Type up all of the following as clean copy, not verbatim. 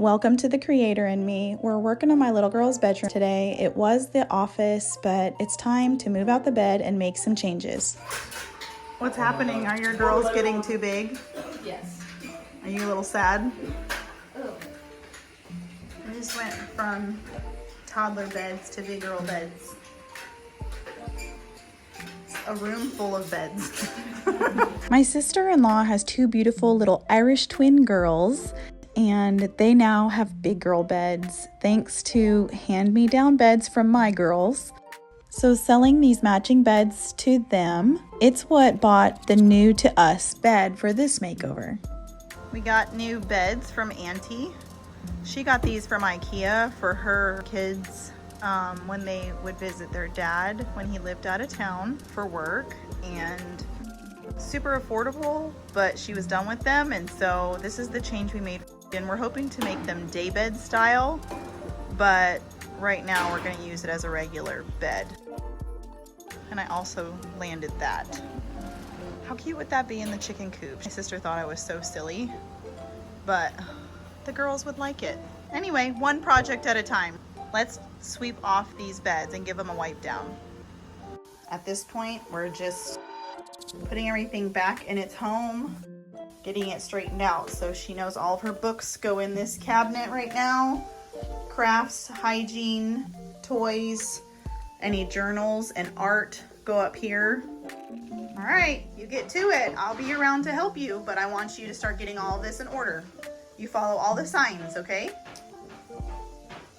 Welcome to the creator and me. We're working on my little girl's bedroom today. It was the office, but it's time to move out the bed and make some changes. What's happening? Are your girls getting too big? Yes. Are you a little sad? Oh. I just went from toddler beds to big girl beds. A room full of beds. My sister-in-law has two beautiful little Irish twin girls, and they now have big girl beds thanks to hand-me-down beds from my girls. So selling these matching beds to them, it's what bought the new to us bed for this makeover. We got new beds from Auntie. She got these from IKEA for her kids when they would visit their dad when he lived out of town for work, and super affordable, but she was done with them, and so this is the change we made, and we're hoping to make them daybed style, but right now we're going to use it as a regular bed. And I also landed that. How cute would that be in the chicken coop? My sister thought I was so silly, but the girls would like it. Anyway, one project at a time. Let's sweep off these beds and give them a wipe down. At this point, we're just putting everything back in its home, getting it straightened out. So she knows all of her books go in this cabinet right now. Crafts, hygiene, toys, any journals and art go up here. All right, you get to it. I'll be around to help you, but I want you to start getting all of this in order. You follow all the signs, okay?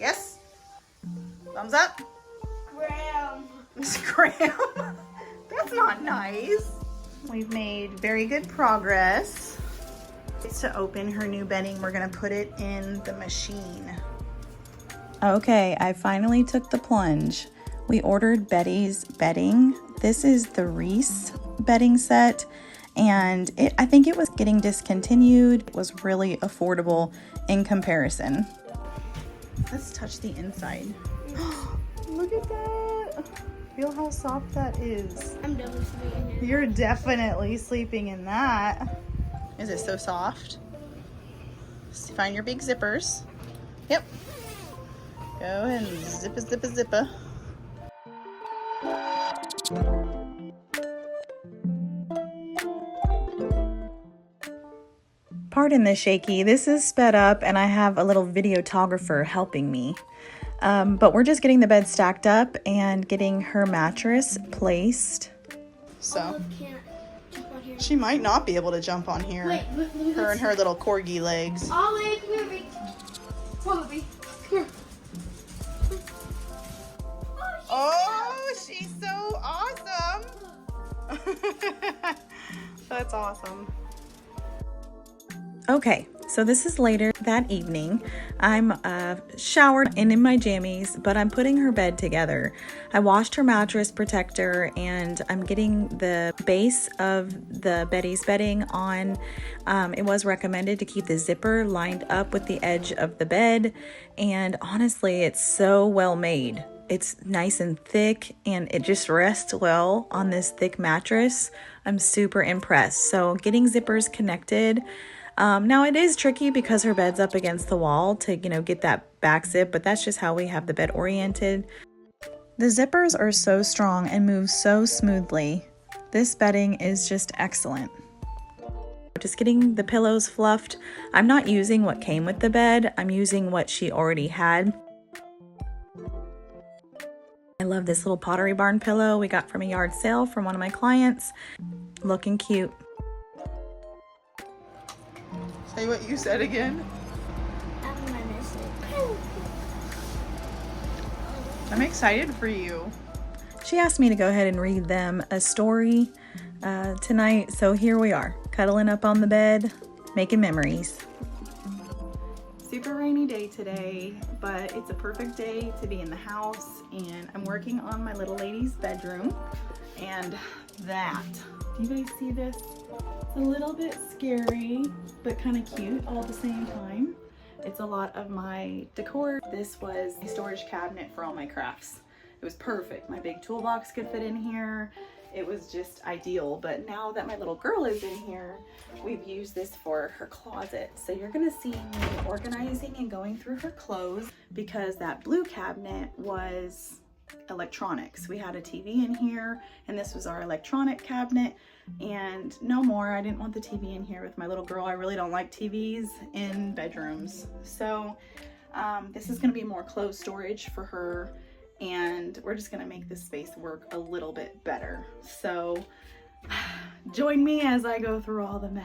Yes? Thumbs up? Graham. Scram. That's not nice. We've made very good progress. To open her new bedding, we're gonna put it in the machine. Okay, I finally took the plunge. We ordered Beddy's bedding. This is the Reese bedding set, and I think it was getting discontinued. It was really affordable in comparison. Let's touch the inside. Look at that. Feel how soft that is. I'm definitely sleeping in it. You're definitely sleeping in that. Is it so soft? Find your big zippers. Yep. Go ahead and zippa, zippa, zippa. Pardon the shaky. This is sped up and I have a little videographer helping me. But we're just getting the bed stacked up and getting her mattress placed. So Olive can't jump on here. she might not be able to jump on here. Wait, let me Her and her little corgi legs. Olive, come here, baby. Come on, baby. Come here. Oh, she's so awesome. That's awesome. Okay, so this is later that evening. I'm showered and in my jammies, but I'm putting her bed together. I washed her mattress protector and I'm getting the base of the Beddy's bedding on. It was recommended to keep the zipper lined up with the edge of the bed, and honestly, it's so well made. It's nice and thick and it just rests well on this thick mattress. I'm super impressed. So getting zippers connected. Now it is tricky because her bed's up against the wall to, get that back zip, but that's just how we have the bed oriented. The zippers are so strong and move so smoothly. This bedding is just excellent. Just getting the pillows fluffed. I'm not using what came with the bed. I'm using what she already had. I love this little Pottery Barn pillow we got from a yard sale from one of my clients. Looking cute. Say what you said again. I'm gonna miss it. I'm excited for you. She asked me to go ahead and read them a story tonight, so here we are, cuddling up on the bed, making memories. Super rainy day today, but it's a perfect day to be in the house, and I'm working on my little lady's bedroom. And that, do you guys see this? It's a little bit scary, but kind of cute all at the same time. It's a lot of my decor. This was a storage cabinet for all my crafts. It was perfect. My big toolbox could fit in here, it was just ideal. But now that my little girl is in here, we've used this for her closet. So you're gonna see me organizing and going through her clothes, because that blue cabinet was electronics. We had a TV in here, and this was our electronic cabinet, and no more. I didn't want the TV in here with my little girl. I really don't like TVs in bedrooms. So this is gonna be more clothes storage for her, and we're just gonna make this space work a little bit better. So join me as I go through all the mess.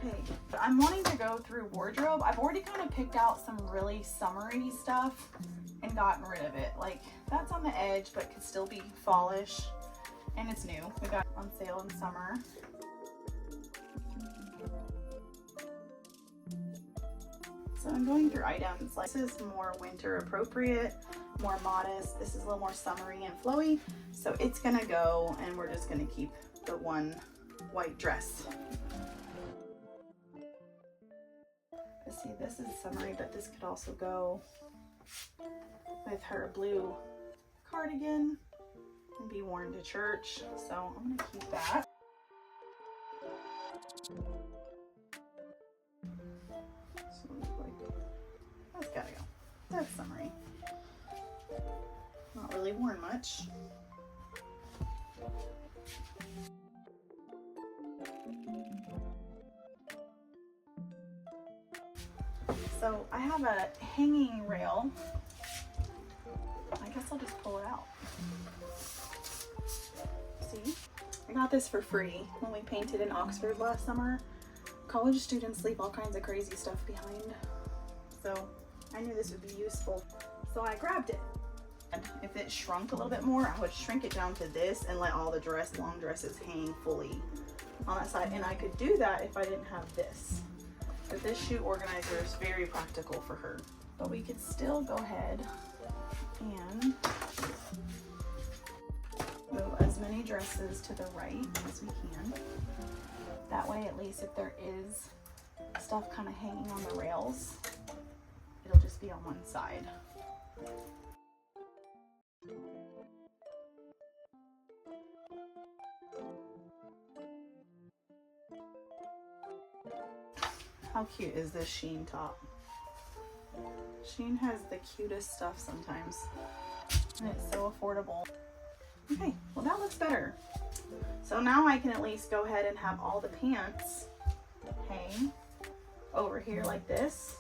Okay, I'm wanting to go through wardrobe. I've already kind of picked out some really summery stuff and gotten rid of it. Like, that's on the edge but could still be fallish, and it's new. We got it on sale in summer. So I'm going through items like, this is more winter appropriate, more modest. This is a little more summery and flowy, so it's gonna go, and we're just gonna keep the one white dress. See, this is summery, but this could also go with her blue cardigan and be worn to church. So I'm gonna keep that. So that's gotta go. That's summery. Not really worn much. So I have a hanging rail. I guess I'll just pull it out. See? I got this for free when we painted in Oxford last summer. College students leave all kinds of crazy stuff behind. So I knew this would be useful. So I grabbed it. And if it shrunk a little bit more, I would shrink it down to this and let all the long dresses hang fully on that side. And I could do that if I didn't have this. But this shoe organizer is very practical for her. But we could still go ahead and move as many dresses to the right as we can. That way, at least if there is stuff kind of hanging on the rails, it'll just be on one side. How cute is this Shein top? Shein has the cutest stuff sometimes, and it's so affordable. Okay, well that looks better. So now I can at least go ahead and have all the pants hang over here like this.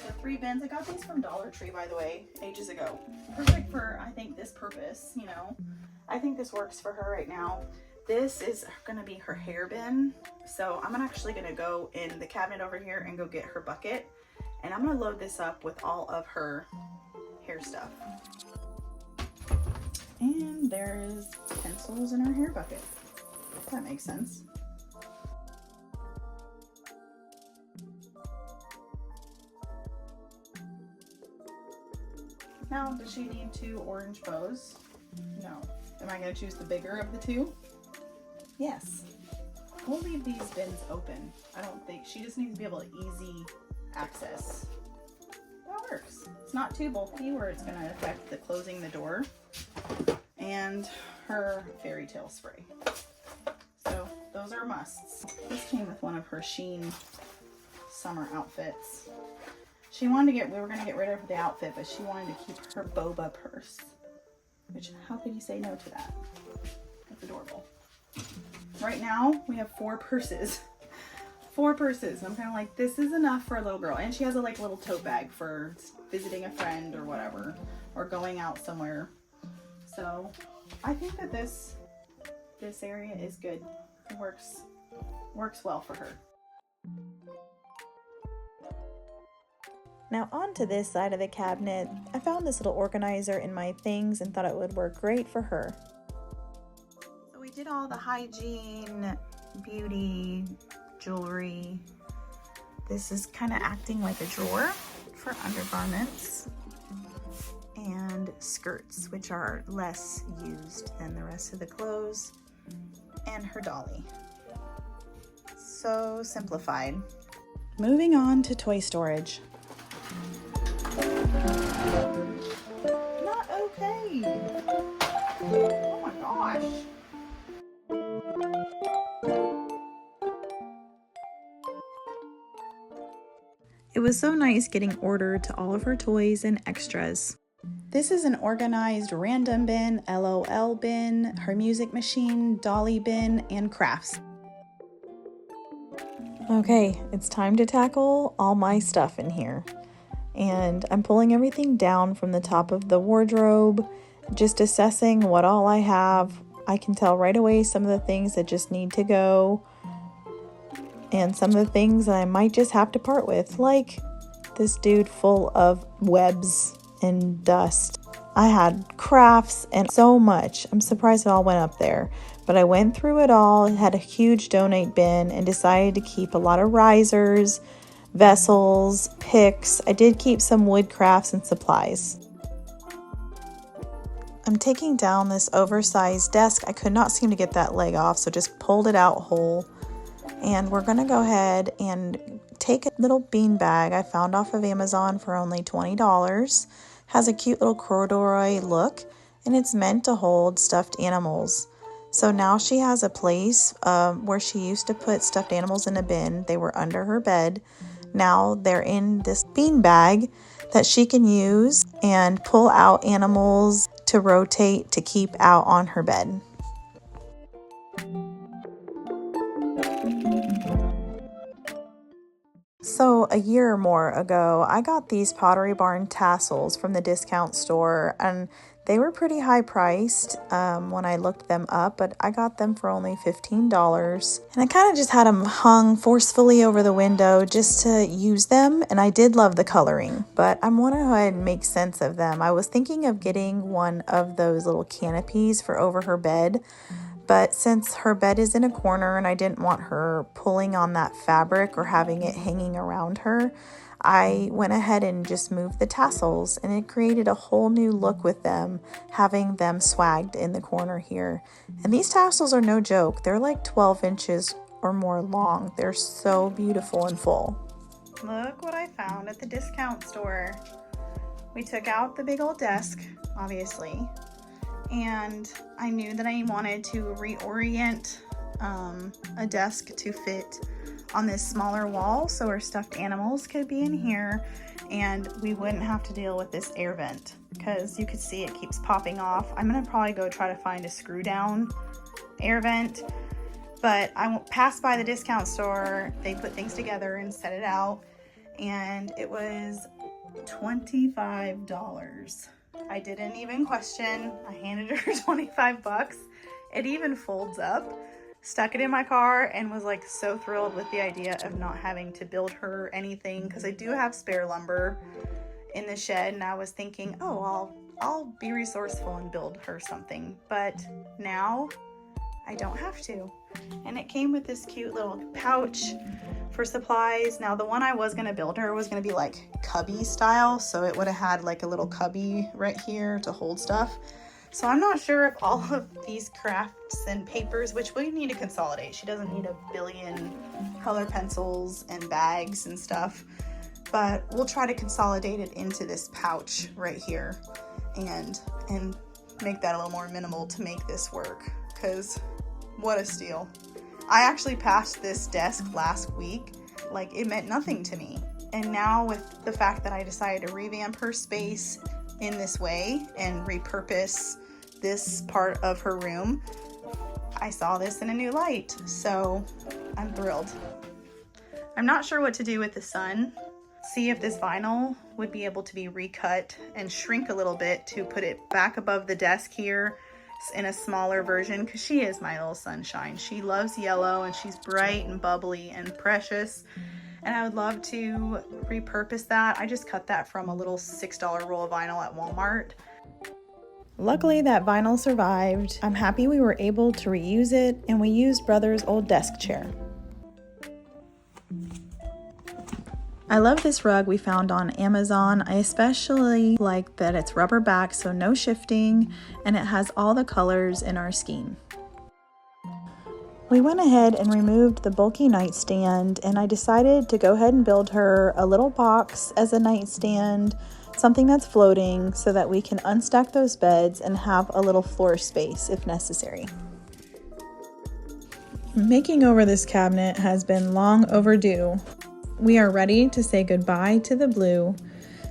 The 3 bins, I got these from Dollar Tree, by the way, ages ago. Perfect for, I think, this purpose, you know. I think this works for her right now. This is gonna be her hair bin. So I'm actually gonna go in the cabinet over here and go get her bucket. And I'm gonna load this up with all of her hair stuff. And there's pencils in her hair bucket. If that makes sense. Now, does she need 2 orange bows? No. Am I gonna choose the bigger of the 2? Yes. We'll leave these bins open. I don't think, she just needs to be able to easy access. That works. It's not too bulky where it's gonna affect the closing the door. And her fairy tale spray. So those are musts. This came with one of her Shein summer outfits. She wanted to we were gonna get rid of the outfit, but she wanted to keep her boba purse. Which, how could you say no to that? That's adorable. Right now, we have 4 purses. 4 purses. I'm kind of like, this is enough for a little girl. And she has a little tote bag for visiting a friend or whatever, or going out somewhere. So I think that this area is good. It works well for her. Now onto this side of the cabinet. I found this little organizer in my things and thought it would work great for her. So we did all the hygiene, beauty, jewelry. This is kind of acting like a drawer for undergarments and skirts, which are less used than the rest of the clothes, and her dolly. So simplified. Moving on to toy storage. Not okay. It was so nice getting ordered to all of her toys and extras. This is an organized random bin, LOL bin, her music machine, dolly bin, and crafts. Okay, it's time to tackle all my stuff in here. And I'm pulling everything down from the top of the wardrobe, just assessing what all I have. I can tell right away some of the things that just need to go, and some of the things that I might just have to part with, like this dude full of webs and dust. I had crafts and so much. I'm surprised it all went up there. But I went through it all, had a huge donate bin, and decided to keep a lot of risers, vessels, picks. I did keep some wood crafts and supplies. I'm taking down this oversized desk. I could not seem to get that leg off, so just pulled it out whole. And we're gonna go ahead and take a little bean bag I found off of Amazon for only $20. Has a cute little corduroy look, and it's meant to hold stuffed animals. So now she has a place where she used to put stuffed animals in a bin. They were under her bed. Now they're in this bean bag that she can use and pull out animals to rotate to keep out on her bed. So a year or more ago, I got these Pottery Barn tassels from the discount store, and they were pretty high priced when I looked them up, but I got them for only $15. And I kind of just had them hung forcefully over the window just to use them, and I did love the coloring, but I want to go ahead and make sense of them. I was thinking of getting one of those little canopies for over her bed, but since her bed is in a corner and I didn't want her pulling on that fabric or having it hanging around her, I went ahead and just moved the tassels, and it created a whole new look with them, having them swagged in the corner here. And these tassels are no joke. They're like 12 inches or more long. They're so beautiful and full. Look what I found at the discount store. We took out the big old desk, obviously, and I knew that I wanted to reorient a desk to fit on this smaller wall so our stuffed animals could be in here and we wouldn't have to deal with this air vent, because you could see it keeps popping off. I'm gonna probably go try to find a screw down air vent, but I passed by the discount store. They put things together and set it out, and it was $25. I didn't even question. I handed her 25 bucks. It even folds up. Stuck it in my car and was like so thrilled with the idea of not having to build her anything, because I do have spare lumber in the shed, and I was thinking, oh, I'll be resourceful and build her something, but now I don't have to. And it came with this cute little pouch for supplies. Now the one I was gonna build her was gonna be like cubby style, so it would have had like a little cubby right here to hold stuff. So I'm not sure if all of these crafts and papers, which we need to consolidate. She doesn't need a billion color pencils and bags and stuff, but we'll try to consolidate it into this pouch right here and make that a little more minimal to make this work, because what a steal. I actually passed this desk last week like it meant nothing to me. And now with the fact that I decided to revamp her space in this way and repurpose this part of her room, I saw this in a new light, so I'm thrilled. I'm not sure what to do with the sun. See if this vinyl would be able to be recut and shrink a little bit to put it back above the desk here in a smaller version, because she is my little sunshine. She loves yellow and she's bright and bubbly and precious. And I would love to repurpose that. I just cut that from a little $6 roll of vinyl at Walmart. Luckily that vinyl survived. I'm happy we were able to reuse it, and we used Brother's old desk chair. I love this rug we found on Amazon. I especially like that it's rubber back, so no shifting, and it has all the colors in our scheme. We went ahead and removed the bulky nightstand, and I decided to go ahead and build her a little box as a nightstand, something that's floating so that we can unstack those beds and have a little floor space if necessary. Making over this cabinet has been long overdue. we are ready to say goodbye to the blue.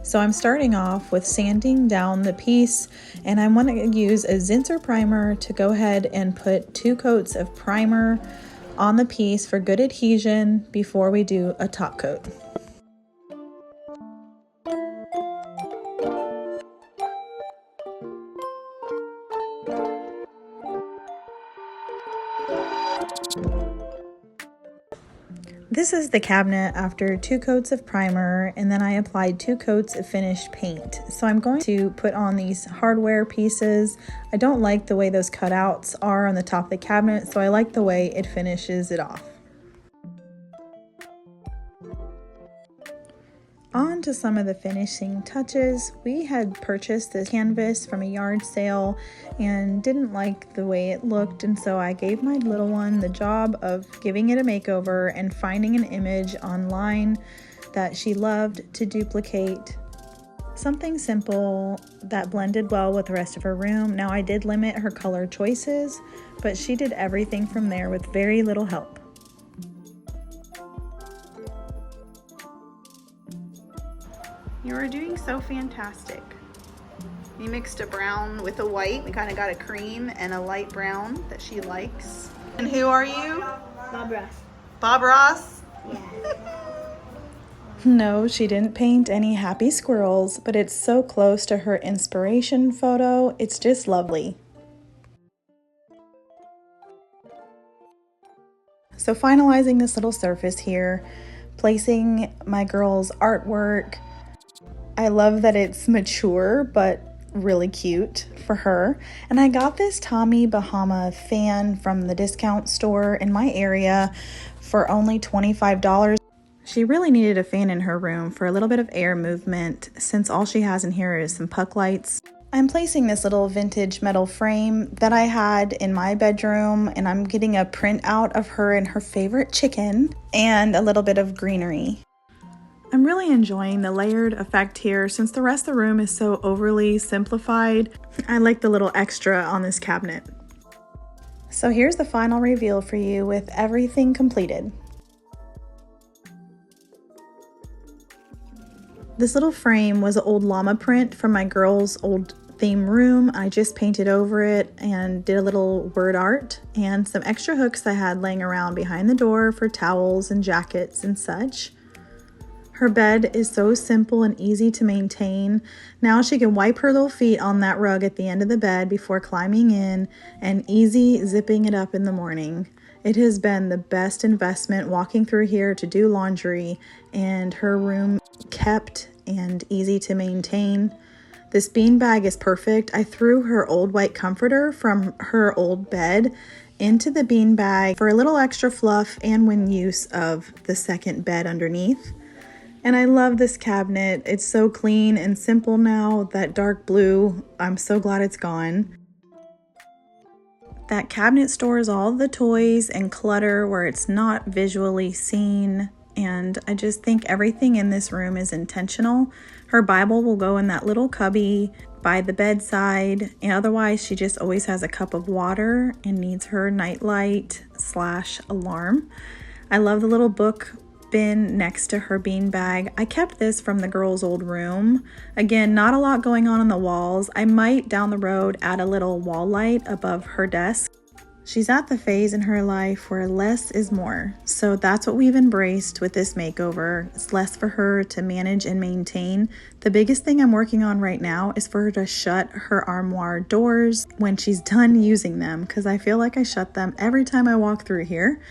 So I'm starting off with sanding down the piece, and I want to use a Zinsser primer to go ahead and put 2 coats of primer on the piece for good adhesion before we do a top coat. This is the cabinet after 2 coats of primer, and then I applied 2 coats of finished paint. So I'm going to put on these hardware pieces. I don't like the way those cutouts are on the top of the cabinet, so I like the way it finishes it off. On to some of the finishing touches. We had purchased this canvas from a yard sale and didn't like the way it looked, and so I gave my little one the job of giving it a makeover and finding an image online that she loved to duplicate. Something simple that blended well with the rest of her room. Now I did limit her color choices, but she did everything from there with very little help. You are doing so fantastic. We mixed a brown with a white. We kind of got a cream and a light brown that she likes. And who are you? Bob Ross. Bob Ross? Yeah. No, she didn't paint any happy squirrels, but it's so close to her inspiration photo. It's just lovely. So finalizing this little surface here, placing my girl's artwork. I love that it's mature, but really cute for her. And I got this Tommy Bahama fan from the discount store in my area for only $25. She really needed a fan in her room for a little bit of air movement, since all she has in here is some puck lights. I'm placing this little vintage metal frame that I had in my bedroom, and I'm getting a print out of her and her favorite chicken and a little bit of greenery. I'm really enjoying the layered effect here since the rest of the room is so overly simplified. I like the little extra on this cabinet. So here's the final reveal for you with everything completed. This little frame was an old llama print from my girl's old theme room. I just painted over it and did a little word art and some extra hooks I had laying around behind the door for towels and jackets and such. Her bed is so simple and easy to maintain. Now she can wipe her little feet on that rug at the end of the bed before climbing in and easy zipping it up in the morning. It has been the best investment walking through here to do laundry, and her room kept and easy to maintain. This beanbag is perfect. I threw her old white comforter from her old bed into the beanbag for a little extra fluff and when use of the second bed underneath. And I love this cabinet. It's so clean and simple now. That dark blue, I'm so glad it's gone. That cabinet stores all the toys and clutter where it's not visually seen. And I just think everything in this room is intentional. Her Bible will go in that little cubby by the bedside. And otherwise, she just always has a cup of water and needs her nightlight / alarm. I love the little book bin next to her beanbag. I kept this from the girls' old room. Again, not a lot going on the walls. I might down the road add a little wall light above her desk. She's at the phase in her life where less is more. So that's what we've embraced with this makeover. It's less for her to manage and maintain. The biggest thing I'm working on right now is for her to shut her armoire doors when she's done using them, because I feel like I shut them every time I walk through here.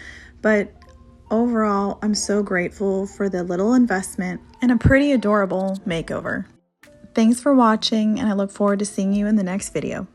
But overall, I'm so grateful for the little investment and a pretty adorable makeover. Thanks for watching, and I look forward to seeing you in the next video.